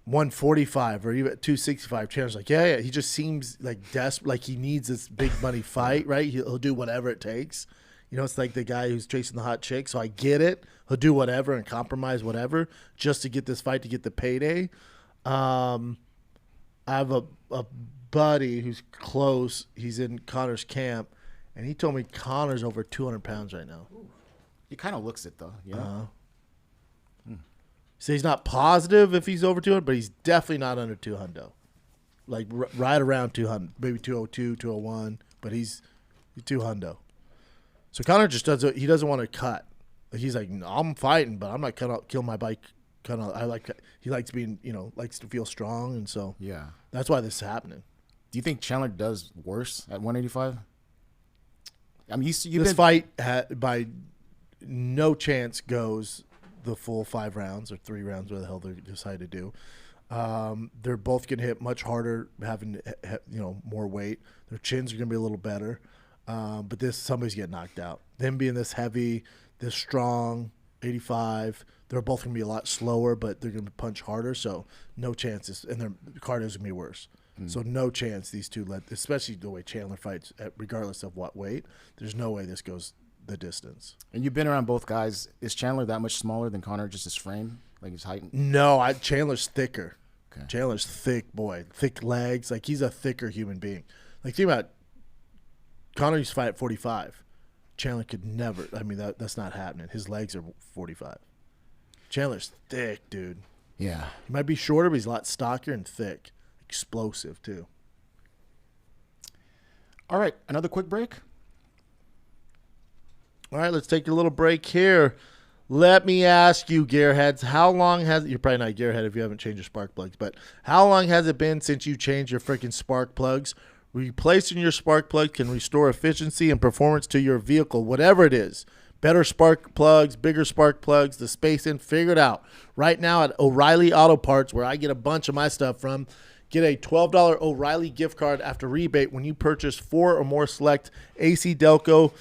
145 or even at 265, Chandler's like, yeah. He just seems like desperate, like he needs this big money fight, right? He'll do whatever it takes. You know, it's like the guy who's chasing the hot chick. So I get it. He'll do whatever and compromise whatever just to get this fight, to get the payday. I have a buddy who's close. He's in Conor's camp, and he told me Conor's over 200 pounds right now. He kind of looks it though, you know. So he's not positive if he's over 200, but he's definitely not under 200. Like right around 200, maybe 202, 201, but he's 200. So Conor just doesn't want to cut. He's like, no, I'm fighting, but I'm not gonna kill my bike. He likes being, likes to feel strong, and so Yeah. that's why this is happening. Do you think Chandler does worse at 185? I mean, This fight by no chance goes the full 5 rounds or 3 rounds, whatever the hell they decide to do. They're both going to hit much harder, having more weight. Their chins are going to be a little better, but somebody's getting knocked out. Them being this heavy, this strong, 85, they're both going to be a lot slower, but they're going to punch harder. So no chances, and their cardio's going to be worse. So no chance these two especially the way Chandler fights, regardless of what weight. There's no way this goes the distance. And you've been around both guys. Is Chandler that much smaller than Conor, just his frame, like his height? No, Chandler's thicker. Okay. Chandler's thick boy, thick legs. Like he's a thicker human being. Like think about Conor used to fight at 45. Chandler could never. I mean that's not happening. His legs are 45. Chandler's thick, dude. Yeah. He might be shorter, but he's a lot stockier and thick. Explosive too. All right, another quick break. All right, let's take a little break here. Let me ask you, Gearheads, how long has you're probably not a Gearhead if you haven't changed your spark plugs, but how long has it been since you changed your freaking spark plugs? Replacing your spark plug can restore efficiency and performance to your vehicle, whatever it is. Better spark plugs, bigger spark plugs, the space in, figure it out. Right now at O'Reilly Auto Parts, where I get a bunch of my stuff from, get a $12 O'Reilly gift card after rebate when you purchase 4 or more select AC Delco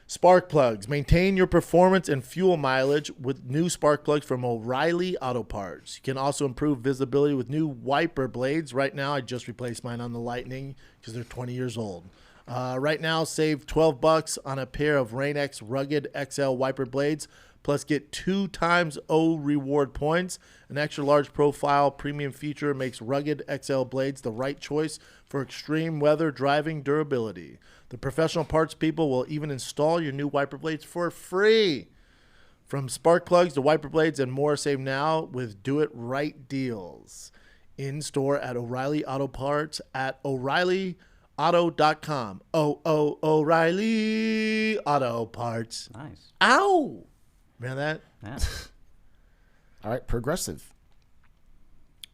spark plugs. Maintain your performance and fuel mileage with new spark plugs from O'Reilly Auto Parts. You can also improve visibility with new wiper blades. Right now, I just replaced mine on the Lightning because they're 20 years old. Right now, save $12 on a pair of Rain-X Rugged XL wiper blades, plus get 2 times O reward points. An extra large profile premium feature makes Rugged XL blades the right choice for extreme weather driving durability. The professional parts people will even install your new wiper blades for free. From spark plugs to wiper blades and more, save now with Do It Right deals. In store at O'Reilly Auto Parts at O'ReillyAuto.com. O'Reilly Auto Parts. Nice. Ow! Remember that? Yeah. All right, Progressive.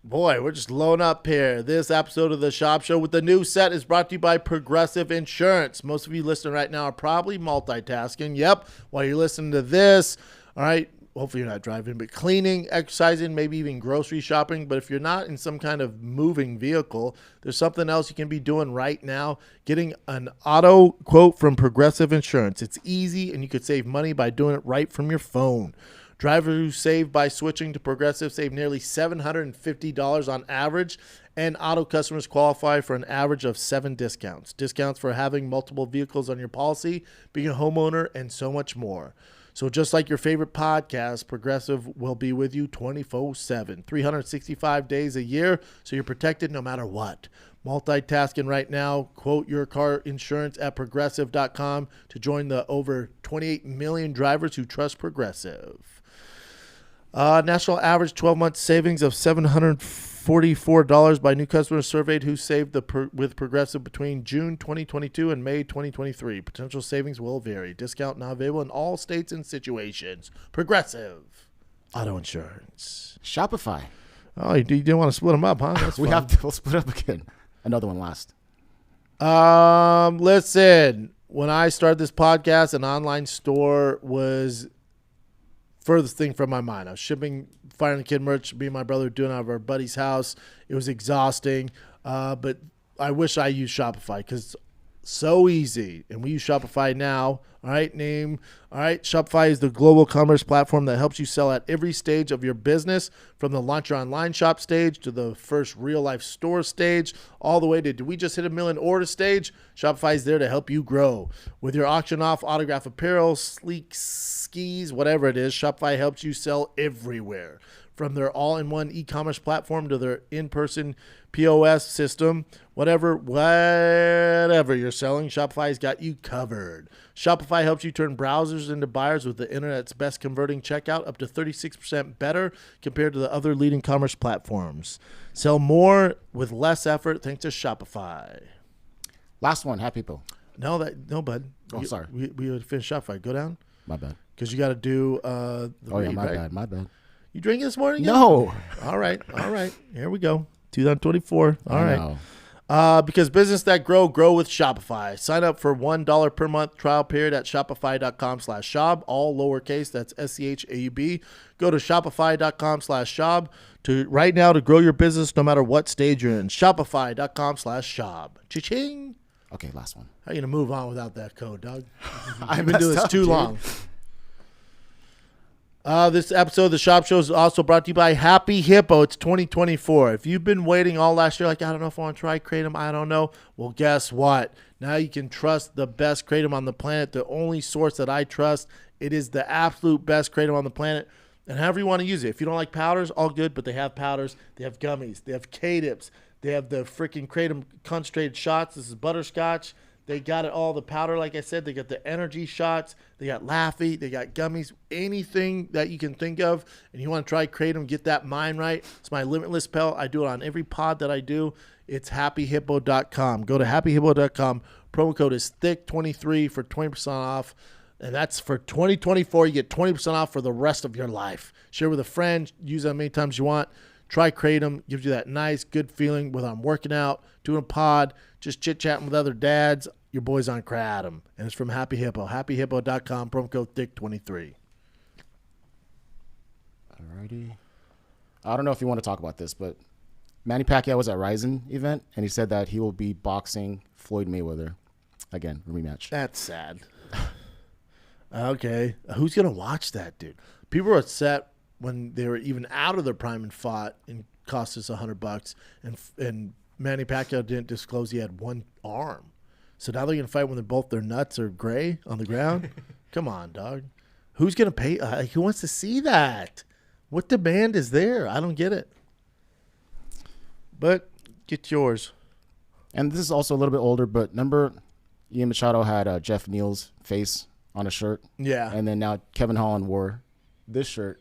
Boy, we're just loading up here. This episode of the Shop Show with the new set is brought to you by Progressive Insurance. Most of you listening right now are probably multitasking. Yep, while you're listening to this. All right, hopefully you're not driving, but cleaning, exercising, maybe even grocery shopping. But if you're not in some kind of moving vehicle, there's something else you can be doing right now. Getting an auto quote from Progressive Insurance. It's easy, and you could save money by doing it right from your phone. Drivers who save by switching to Progressive save nearly $750 on average, and auto customers qualify for an average of 7 discounts. Discounts for having multiple vehicles on your policy, being a homeowner, and so much more. So just like your favorite podcast, Progressive will be with you 24/7, 365 days a year, so you're protected no matter what. Multitasking right now. Quote your car insurance at progressive.com to join the over 28 million drivers who trust Progressive. National average 12-month savings of $744 by new customers surveyed who saved with Progressive between June 2022 and May 2023. Potential savings will vary. Discount not available in all states and situations. Progressive Auto Insurance. Shopify. Oh, you didn't want to split them up, huh? That's We'll split up again. Another one last. Listen, when I started this podcast, an online store was furthest thing from my mind. I was shipping Fire and the Kid merch, me and my brother doing it out of our buddy's house. It was exhausting, but I wish I used Shopify because it's so easy. And we use Shopify now. All right, Shopify is the global commerce platform that helps you sell at every stage of your business, from the launch your online shop stage to the first real-life store stage, all the way to, did we just hit 1 million order stage? Shopify is there to help you grow. With your auction off, autograph apparel, sleek skis, whatever it is, Shopify helps you sell everywhere. From their all-in-one e-commerce platform to their in-person POS system, whatever you're selling, Shopify's got you covered. Shopify helps you turn browsers into buyers with the internet's best converting checkout, up to 36% better compared to the other leading commerce platforms. Sell more with less effort thanks to Shopify. Last one, Happy Hippo. No, bud. Sorry. We would finish Shopify. Go down. My bad. Because you got to do the read, right? My bad. You drinking this morning? Yet? No. All right. Here we go. 2024. All right. No. Because business that grow with Shopify. Sign up for $1 per month trial period at shopify.com/Schaub, all lowercase. That's SCHAUB. Go to shopify.com/Schaub right now to grow your business no matter what stage you're in. Shopify.com/Schaub. Cha-ching. Okay, last one. How are you going to move on without that code, Doug? I've been doing this too long. This episode of the Shop Show is also brought to you by Happy Hippo. It's 2024. If you've been waiting all last year, like, I don't know if I want to try Kratom, I don't know. Well, guess what? Now you can trust the best Kratom on the planet, the only source that I trust. It is the absolute best Kratom on the planet. And however you want to use it. If you don't like powders, all good, but they have powders. They have gummies. They have K-dips. They have the freaking Kratom concentrated shots. This is butterscotch. They got it all, the powder, like I said. They got the energy shots. They got Laffy. They got gummies. Anything that you can think of. And you want to try Kratom, get that mind right. It's my limitless pill. I do it on every pod that I do. It's happyhippo.com. Go to happyhippo.com. Promo code is THICC23 for 20% off. And that's for 2024. You get 20% off for the rest of your life. Share with a friend. Use that many times you want. Try Kratom. Gives you that nice, good feeling whether I'm working out, doing a pod, just chit-chatting with other dads. Your boy's on Kratom. And it's from Happy Hippo. Happyhippo.com. Promo code THICC23. Alrighty. I don't know if you want to talk about this, but Manny Pacquiao was at Ryzen event, and he said that he will be boxing Floyd Mayweather. Again, rematch. That's sad. Okay. Who's going to watch that, dude? People were upset when they were even out of their prime and fought and cost us $100, and Manny Pacquiao didn't disclose he had one arm. So now they're going to fight when their nuts are gray on the ground? Come on, dog. Who's going to pay? Who wants to see that? What demand is there? I don't get it. But get yours. And this is also a little bit older, but remember Ian Machado had Jeff Neal's face on a shirt? Yeah. And then now Kevin Holland wore this shirt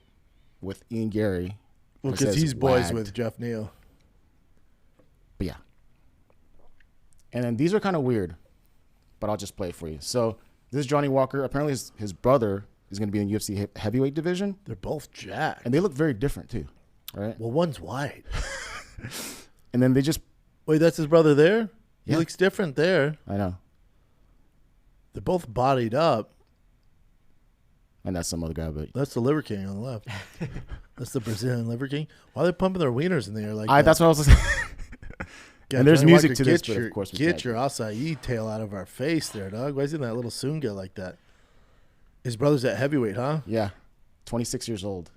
with Ian Gary. Well, because he's boys with Jeff Neal. But yeah. And then these are kind of weird, but I'll just play it for you. So this is Johnny Walker. Apparently his brother is going to be in UFC heavyweight division. They're both jacked. And they look very different too, right? Well, one's white. And then they just... Wait, that's his brother there? Yeah. He looks different there. I know. They're both bodied up. And that's some other guy, but... That's the Liver King on the left. That's the Brazilian Liver King. Why are they pumping their wieners in the air like that? That's what I was saying. Yeah, and there's Johnny music Walker, to this, but of course we get can't. your acai tail out of our face there, dog. Why is he in that little sunga like that? His brother's at heavyweight, huh? Yeah. 26 years old.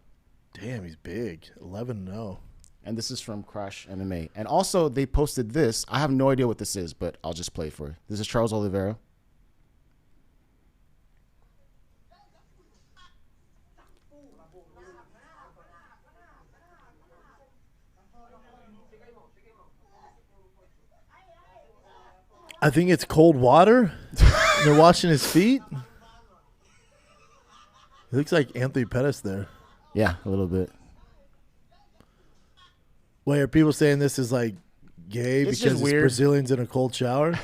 Damn, he's big. 11-0. And this is from Crash MMA. And also, they posted this. I have no idea what this is, but I'll just play it for you. This is Charles Oliveira. I think it's cold water. They're washing his feet. It looks like Anthony Pettis there. Yeah, a little bit. Wait, are people saying this is like gay It's because just it's weird. Brazilians in a cold shower?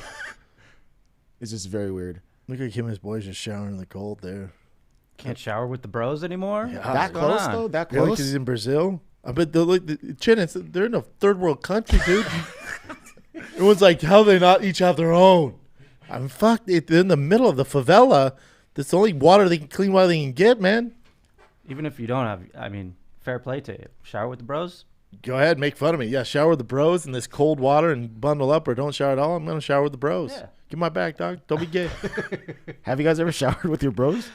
It's just very weird. Look like him and his boys just showering in the cold there. Can't shower with the bros anymore. Yeah. That What's going close, on? though? That Really? close? Because he's in Brazil? I bet they're in a third world country, dude. Everyone's like, how do they not each have their own? I mean, fuck, they're in the middle of the favela. That's the only clean water they can get, man. Even if you don't have, I mean, fair play to you. Shower with the bros. Go ahead, make fun of me. Yeah, shower with the bros in this cold water and bundle up, or don't shower at all. I'm going to shower with the bros. Yeah. Get my back, dog. Don't be gay. Have you guys ever showered with your bros?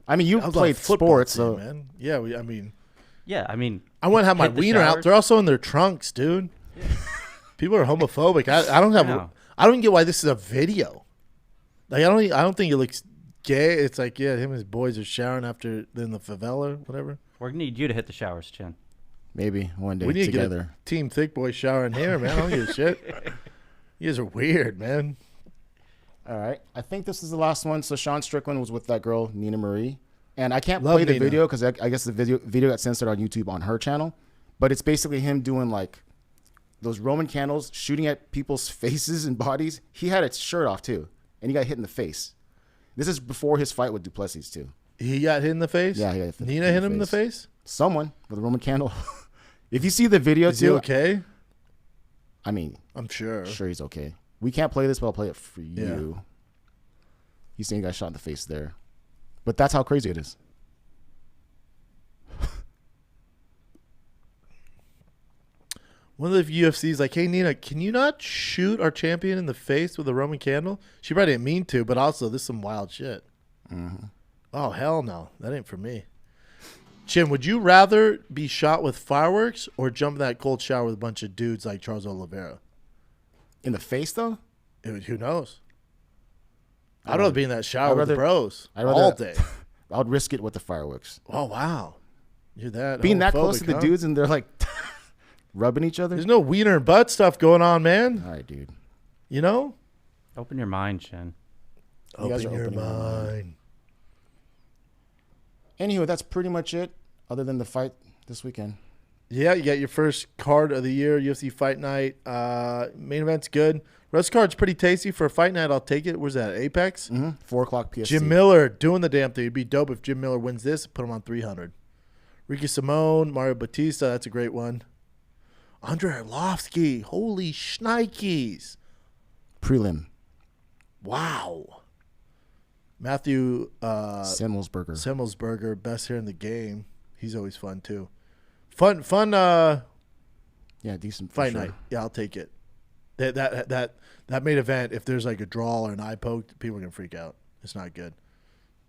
I mean, you I was played on a football sports, team, so man. Yeah, I mean, Yeah, I mean, I want to have my hit the wiener out. showers. They're also in their trunks, dude. People are homophobic. I don't have. know. I don't get why this is a video. Like I don't think it looks gay. It's like him and his boys are showering after in the favela, whatever. we're gonna need you to hit the showers, Chin. maybe one day We need together. to get a team thick boy showering here, man. I don't give a shit. You guys are weird, man. All right. I think this is the last one. So Sean Strickland was with that girl, Nina Marie. And I can't Love play the Nina. video because I guess the video got censored on YouTube on her channel. But it's basically him doing like those Roman candles, shooting at people's faces and bodies. He had his shirt off too. And he got hit in the face. This is before his fight with Duplessis too. He got hit in the face. Yeah, he got hit Nina hit him in the face. Someone with a Roman candle. If you see the video Is he too, okay? I mean, I'm sure. sure he's okay. We can't play this, but I'll play it for Yeah. you. He's saying he got shot in the face there. But that's how crazy it is. One of the UFC's like, hey, Nina, can you not shoot our champion in the face with a Roman candle? She probably didn't mean to, but also this is some wild shit. Mm-hmm. Oh, hell no. That ain't for me. Jim, would you rather be shot with fireworks or jump in that cold shower with a bunch of dudes like Charles Oliveira? In the face, though? Who knows? I'd rather be in that shower I'd with the rather- bros I'd rather- all day. I would risk it with the fireworks. Oh, wow. You're that Being that close to homophobic, the huh? dudes and they're like rubbing each other. There's no wiener and butt stuff going on, man. All right, dude. You know? Open your mind, Chin. You guys Open are your opening my mind. mind. Anyway, that's pretty much it, other than the fight this weekend. Yeah, you got your first card of the year, UFC Fight Night. Main event's good. Rest card's pretty tasty for a fight night. I'll take it. Where's that? Apex? 4 o'clock PST. Jim Miller doing the damn thing. It'd be dope if Jim Miller wins this. Put him on 300. Ricky Simone, Mario Batista. That's a great one. Andre Arlovsky. Holy shnikes. Prelim. Wow. Matthew Semmelsberger. Semmelsberger, best here in the game. He's always fun too. Fun Yeah, decent for fight sure. night. Yeah, I'll take it. That main event, if there's like a draw or an eye poke, people are gonna freak out. It's not good.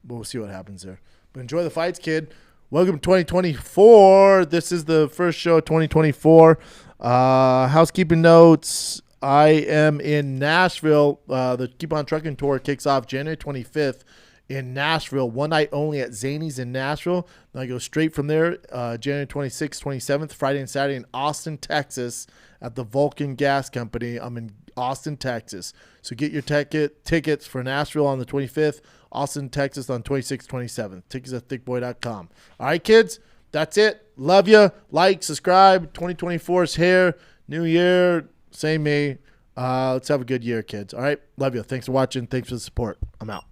But we'll see what happens there. But enjoy the fights, kid. Welcome to 2024. This is the first show of 2024. Housekeeping notes. I am in Nashville. The Keep On Trucking tour kicks off January 25th in Nashville. One night only at Zany's in Nashville. Then I go straight from there, January 26th, 27th, Friday and Saturday in Austin, Texas at the Vulcan Gas Company. I'm in Austin, Texas. So get your tickets for Nashville on the 25th, Austin, Texas on 26th, 27th. Tickets at thickboy.com. All right, kids, that's it. Love you. Like, subscribe. 2024 is here. New year. Same me. Let's have a good year, kids. All right. Love you. Thanks for watching. Thanks for the support. I'm out.